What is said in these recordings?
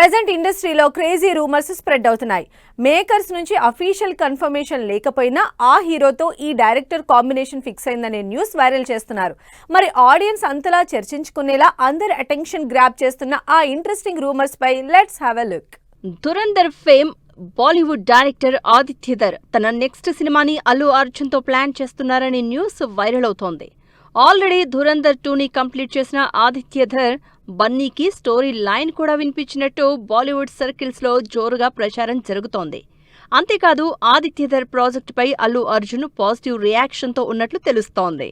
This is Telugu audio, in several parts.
ప్రెజెంట్ ఇండస్ట్రీలో క్రేజీ రూమర్స్ స్ప్రెడ్ అవుతున్నాయి. మేకర్స్ నుంచి అఫీషియల్ కన్ఫర్మేషన్ లేకపోయినా ఆ హీరోతో ఈ డైరెక్టర్ కాంబినేషన్ ఫిక్స్ అయిందనే న్యూస్ వైరల్ చేస్తున్నారు. మరి ఆడియన్స్ అంతలా చర్చించుకునేలా అందరి అటెన్షన్ గ్రాబ్ చేస్తున్న ఆ interesting rumours pi let's have a look. Dhurandhar fame Bollywood director Adityadhar తన నెక్స్ట్ సినిమాని అల్లు అర్జున్ తో ప్లాన్ చేస్తున్నారనే న్యూస్ వైరల్ అవుతోంది. ఆల్రెడీ ధురంధర్ 2ని కంప్లీట్ చేసిన ఆదిత్యధర్ బన్నీకి స్టోరీ లైన్ కూడా వినిపించినట్టు బాలీవుడ్ సర్కిల్స్ లో జోరుగా ప్రచారం జరుగుతోంది. అంతేకాదు ఆదిత్యధర్ ప్రాజెక్టుపై అల్లు అర్జున్ పాజిటివ్ రియాక్షన్ తో ఉన్నట్లు తెలుస్తోంది.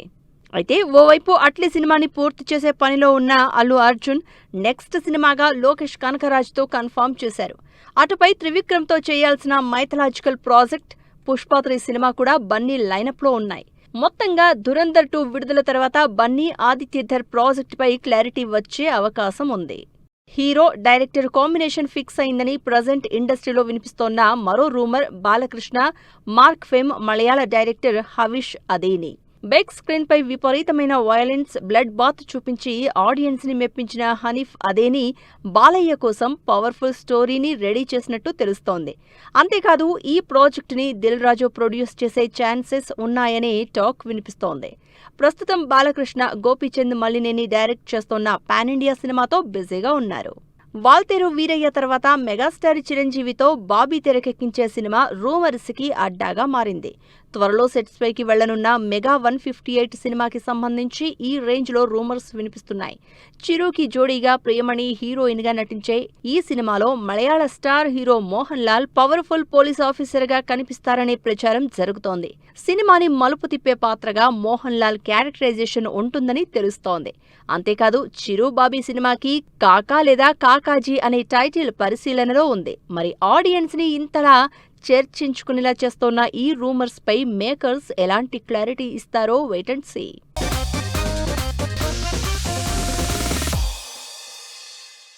అయితే ఓవైపు అట్లీ సినిమాని పూర్తి చేసే పనిలో ఉన్న అల్లు అర్జున్ నెక్స్ట్ సినిమాగా లోకేష్ కనకరాజ్తో కన్ఫర్మ్ చేశారు. అటుపై త్రివిక్రమ్తో చేయాల్సిన మైథలాజికల్ ప్రాజెక్ట్ పుష్ప 3 సినిమా కూడా బన్నీ లైనప్లో ఉన్నాయి. మొత్తంగా దురంధర్ 2 విడుదల తర్వాత బన్నీ ఆదిత్యధర్ ప్రాజెక్టుపై క్లారిటీ వచ్చే అవకాశం ఉంది. హీరో డైరెక్టర్ కాంబినేషన్ ఫిక్స్ అయిందని ప్రజెంట్ ఇండస్ట్రీలో వినిపిస్తోన్న మరో రూమర్ బాలకృష్ణ మార్క్ ఫేమ్ మలయాళ డైరెక్టర్ హవిష్ అదేని. బిగ్ స్క్రీన్ పై విపరీతమైన వయలెన్స్, బ్లడ్ బాత్ చూపించి ఆడియన్స్ ని మెప్పించిన హనీఫ్ అదేని బాలయ్య కోసం పవర్ఫుల్ స్టోరీని రెడీ చేసినట్టు తెలుస్తోంది. అంతేకాదు ఈ ప్రాజెక్టుని దిల్ రాజు ప్రొడ్యూస్ చేసే ఛాన్సెస్ ఉన్నాయనే టాక్ వినిపిస్తోంది. ప్రస్తుతం బాలకృష్ణ గోపీచంద్ మల్లినేని డైరెక్ట్ చేస్తోన్న పాన్ ఇండియా సినిమాతో బిజీగా ఉన్నారు. వాల్తేరు వీరయ్య తర్వాత మెగాస్టార్ చిరంజీవితో బాబీ తెరకెక్కించే సినిమా రూమర్స్ కి అడ్డాగా మారింది. త్వరలో సెట్స్ పైకి వెళ్లనున్న మెగా 158 సినిమాకి సంబంధించి ఈ రేంజ్ లో రూమర్స్ వినిపిస్తున్నాయి. చిరుకి జోడీగా ప్రియమణి హీరోయిన్ గా నటించే ఈ సినిమాలో మలయాళ star hero Mohan Lal powerful police officer గా కనిపిస్తారనే ప్రచారం జరుగుతోంది. సినిమాని మలుపు తిప్పే పాత్రగా మోహన్ లాల్ క్యారెక్టరైజేషన్ ఉంటుందని తెలుస్తోంది. అంతేకాదు చిరు బాబీ సినిమాకి కాకా లేదా కాకాజీ అనే టైటిల్ పరిశీలనలో ఉంది. మరి ఆడియన్స్ ని ఇంతలా చర్చించుకునేలా చేస్తోన్న ఈ రూమర్స్ పై మేకర్స్ ఎలాంటి క్లారిటీ ఇస్తారో వెయిట్ అండ్ సీ.